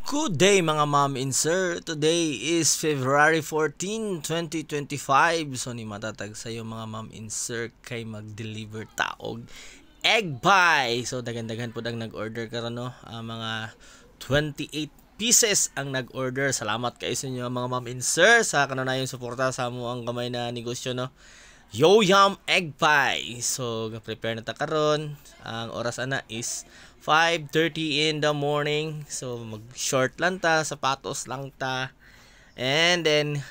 Good day mga ma'am and sir. Today is February 14, 2025. So ni matatag sa iyo mga ma'am and sir kay mag-deliver taog egg pie. So dagan-dagan po ang nag-order karon no. Mga 28 pieces ang nag-order. Salamat kay sa inyo mga ma'am and sir sa kanunayong suporta sa amo ang gamay na negosyo no. Yo Yum Egg Pie. So prepare na ta karon. Ang oras ana is 5:30 in the morning. So mag-short lang ta, sapatos lang ta. And then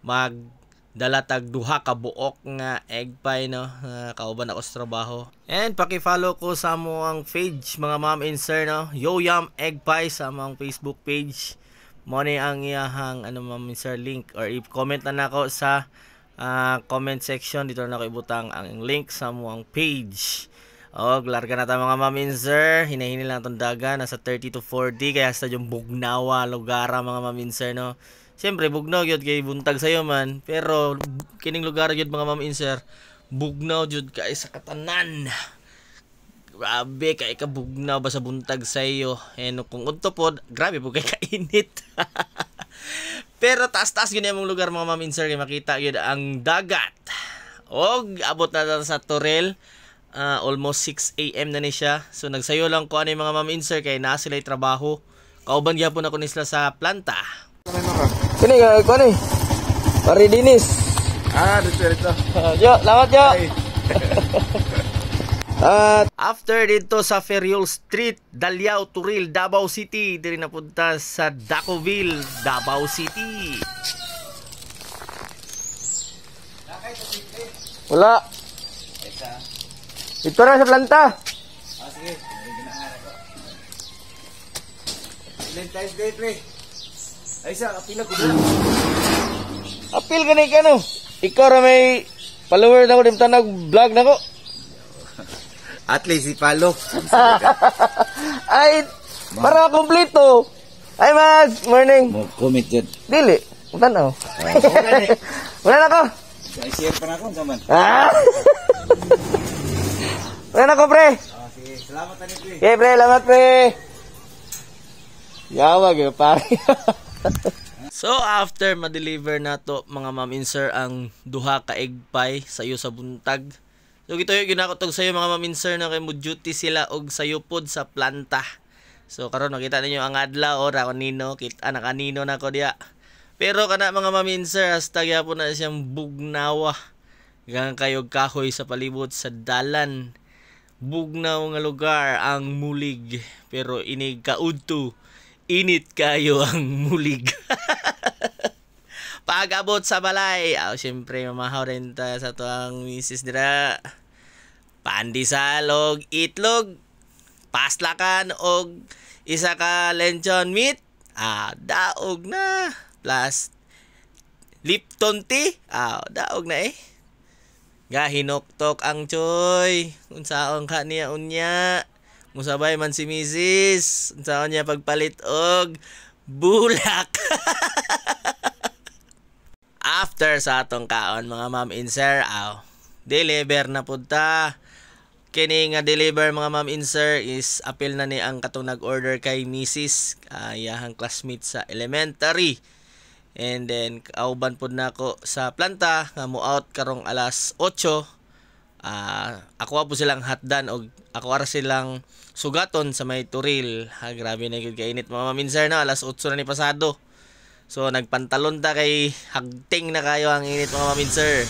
magdala tag duha ka buok nga egg pie no. Kauban ako sa trabaho. And paki-follow ko sa mo ang page mga ma'am and sir no. Yo Yum Egg Pie sa among Facebook page. Mo ni ang iyahang ma'am and sir link or i-comment na nako sa comment section. Dito na ako ibutang ang link sa muang page. Larga na tayo mga ma'am and sir. Hinahinil lang itong daga. Nasa 30 to 40. Kaya sa yung bugnawa lugar mga ma'am and sir no. Siyempre bugnaw yun kay buntag sa'yo man. Pero kining lugar yun mga ma'am and sir, bugnaw yun kay sa katanan. Grabe kay ka bugnaw ba sa buntag sa'yo. Kung unto po, grabe po kay kainit. Pero taas-taas yun yung lugar mga ma'am and sir. Kaya makita yun ang dagat. Abot na sa Torel. Almost 6 AM na ni siya. So nagsayo lang ko ano yung mga ma'am and sir. Kaya na sila'y trabaho. Kauban gyapon ako nisla sa planta. Kini nga ko ni. Pari dinis. Dito. Yo, lamat yo. After dito sa Ferriol Street, Daliao, Turil, Davao City, diri napunta sa Dacoville, Davao City. Wala. Ito na sa planta. Sige. Valentine's Day, pre. Ay, sa apila ko na. Apil ka na ikano. Ikaw ra may follower na ko, di mo nag-vlog na ko. At least ipalo. Ay, para kompleto. Ay, mas, morning. Mo comment yun. Dili, tanaw. Wala na ko. Share pa na ako, saman. Wala na ko, pre. Sige, salamat na ni, pre. Okay, pre, salamat, pre. Yawag yun, pare. So after ma-deliver na to mga ma'am and sir ang duha ka egg pie sayo sa buntag. So gito yung ginakotog sayo mga ma'am and sir na kay mo duty sila og sayo pod sa planta. So karon nakita ninyo ang adlaw ora kanino kita na kanino na ko diya. Pero kana mga ma'am and sir hasta gyapon na siyang bugnawa. Gang kayog kahoy sa palibot sa dalan. Bugnaw nga lugar ang mulig pero inig kaudto. Init kayo ang mulig. Pag-abot sa balay. Siyempre mamahaw rin tayo sa tuwang misis nila. Pandesal og itlog. Paslakan og isa ka lechon meat. Daog na. Plus Lipton tea. Daog na eh. Gahinoktok ang choy. Unsaon ka niya unya. Musabay man si misis. Unsaon niya pagpalit og bulak. After sa atong kaon mga ma'am and sir, deliver na pud ta. Kini nga deliver mga ma'am and sir is apil na ni ang katong nag-order kay misis, iyahang classmate sa elementary. And then kauban pud nako sa planta nga mo out karong alas 8. Ako po silang hatdan og ako ara silang sugaton sa may Turil. Grabe na gyud kainit mga ma'am and sir no, alas 8 na ni pasado. So nagpantalon ta kay hagting na kayo ang init mga ma'am and sir.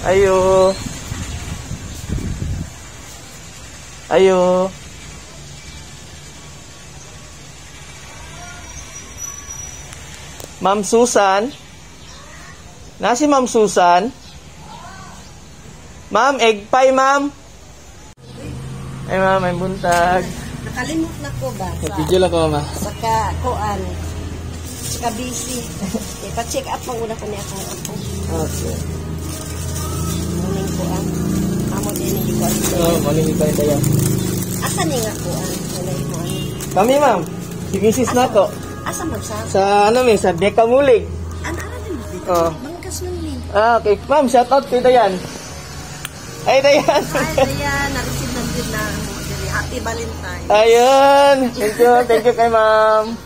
Ayo. Ayo. Ma'am Susan? Nasi Ma'am Susan? Ma'am, egg pie, ma'am. Ay, ma'am, may buntag. Nakalimot na ko ba? Video lang ko, ma'am. Saka kuan. Saka busy. Pa-check up ang una ko niya kung ako. Okay. Muning kuan. Amo din yung kuan. Maling ipay tayo. Asa ni nga kuan? Wala mo. Kami, ma'am. Si Mrs. Nako. Asa mo sa? Sa ano mi, sa Dekamulig. Ano din dito? Oh. Bangkas nun ni. Okay. Ma'am, shout out kay Dayan. Ay, Dayan. Ay, kaya na-receive lang din na Happy Valentine. Ayun. Thank you kay ma'am.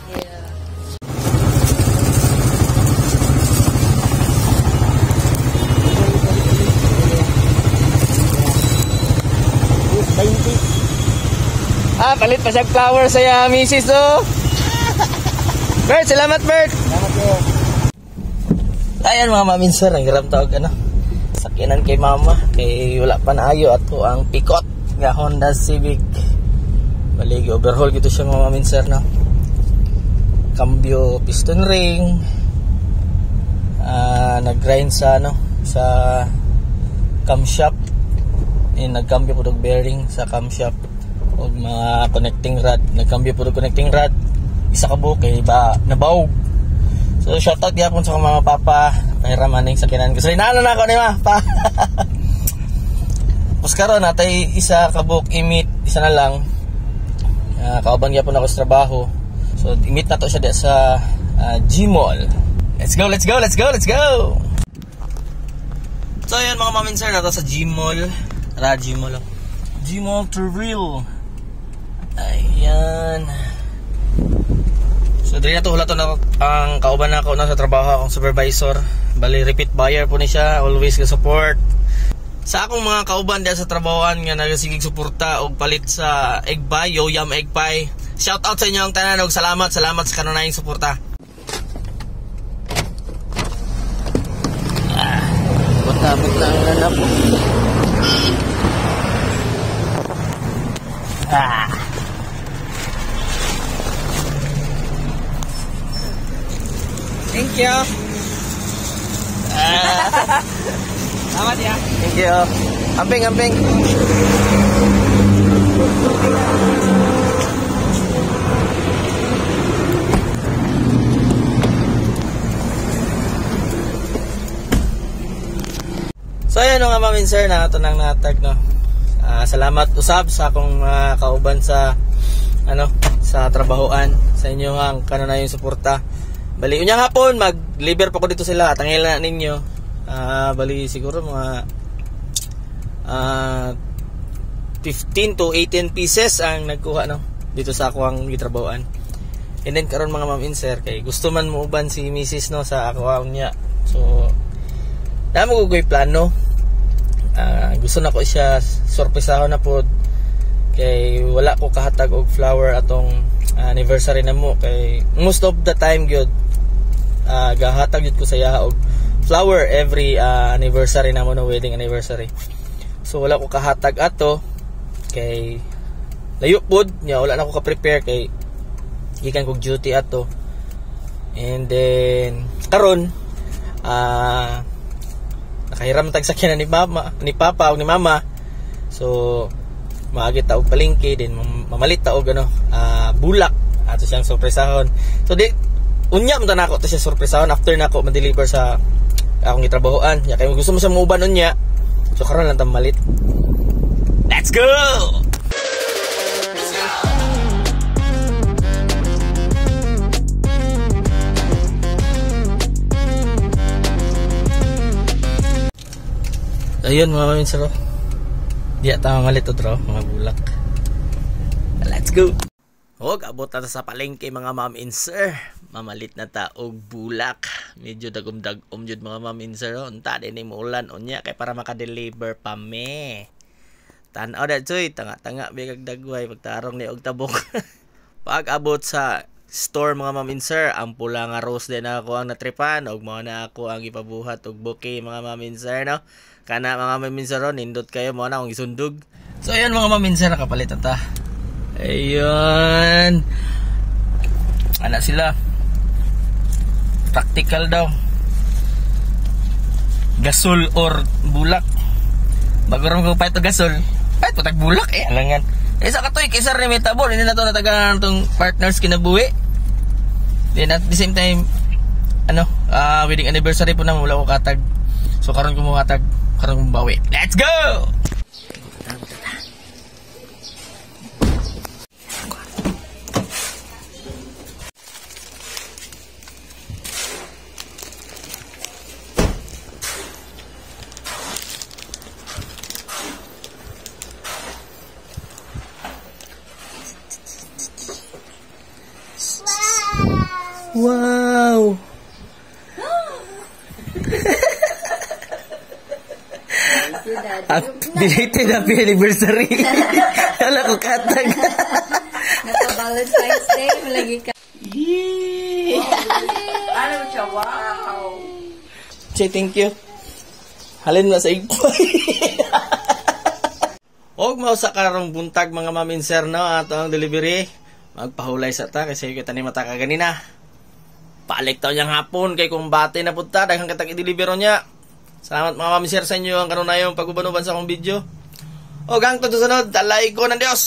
Palit pa siya flower sa misis, oh. Bert, salamat, Bert. Salamat, Bert. Ayan mga maminser, ang hiram tawag sakinan kay mama. Kay wala pa naayo ato ang pikot nga Honda Civic. Baligi overhaul gito siya mga maminser, no. Cambio piston ring. Nag-grind sa sa camshaft. Nagcambio po ng bearing sa camshaft o mga connecting rod. Nagcambio po ng connecting rod. Isa ka buke ba nabaw. So shoutout gyapon sa mga papa pahiramaning sakinan ko. So inaano na ako ni ma pa. Puskaro natay isa ka buk imit, isa na lang. Kauban gyapon ako sa trabaho. So imit na to siya sa G-Mall. Let's go. So ayan mga maminser, na to sa G-Mall. Tara, G-Mall. G-Mall to real. Ayan. So dili na to, hula to na ang kauban na ako na sa trabaho akong supervisor. Bali repeat buyer po ni siya, always ka support. Sa akong mga kauban diyan sa trabahoan nga nagasigig suporta og palit sa egg pie, Yoyam egg pie. Shout out sa inyo ang tanan og salamat sa kanunayang suporta. Buta ang nanap. Thank you. Selamat ya. Thank you. Amping. So ayan nga maminser, na ito nang natag, no. Salamat usab sa akong kauban sa sa trabahoan, sa inyo ang kanunayang suporta. Bali unyang hapon mag-deliver pa ko dito sila, tangil na ninyo. Bali siguro mga 15 to 18 pieces ang nagkuha, no, dito sa ako ang gitrabahoan. And then karon mga maminser, kay gusto man mo uban si Mrs. no sa ako niya. So dami ko ko'y plano. Gusto na ko siya sorpresahon na po. Kay wala ko kahatag og flower atong anniversary na mo. Kay most of the time gyud gahatag gyud ko sa iya og flower every anniversary na mo, no, wedding anniversary. So wala ko kahatag ato. Kay layo pod nya, wala na ko ka-prepare kay gikan kog duty ato. And then karon nakahiram tag sakyanan ni papa o ni mama. So maagi ta og palengke, din mamalit ta og bulak ato siyang sorpresahon. So di unya man nako to siya sorpresahon after nako ma-deliver sa akong gitrabahoan. Ya kay gusto mo sa muuban unya. So karon lang ta malit. Let's go. Ayun mga maminser, diya tama malit to draw mga bulak. Let's go. Og abot na sa palengke mga maminser, mamalit na ta og bulak. Medyo dagom-dagom jud mga maminser. Unta din ni muulan unya kay para maka-deliver pa me. Tan-aw da choy, tanga-tanga bigag dagway pagtarong ni og tabok. Pag abot sa store mga maminser, ang pula nga rose din ako ang natripan og mao na ako ang ipabuhat og bouquet mga maminser, no. Kana mga maminser, nindot kayo mo na akong isundog. So ayan mga maminser, nakapalit ata. Ayun. Ana sila. Practical daw. Gasol or bulak. Bago rin ko pa ito gasol. Ay, patag bulak alangan. Sa katoy, kaysa rin may tabor. Hindi na ito natagaan itong partners kinabuhi. Then at the same time, wedding anniversary po na wala ko katag. So karon ko mo katag, karon ko bawi. Let's go! Wow! Belated happy anniversary. Wala ko katag. Naka-Valentine's Day, malagi ka. Ano siya? Wow! Say thank you. Halin na sa igpay. Og mao sa karong buntag mga ma'am and sir no, ato ang delivery. Magpahulay sa ta kasi kita ni mata ka ganina. Palik taw yang hapon kay kung bate na punta daghang katag i-deliver niya. Salamat mga ma'am and sir sa inyo ang kanunayong pag-uban-uban sa akong video. Og ang sunod, dalay ko ng Dios.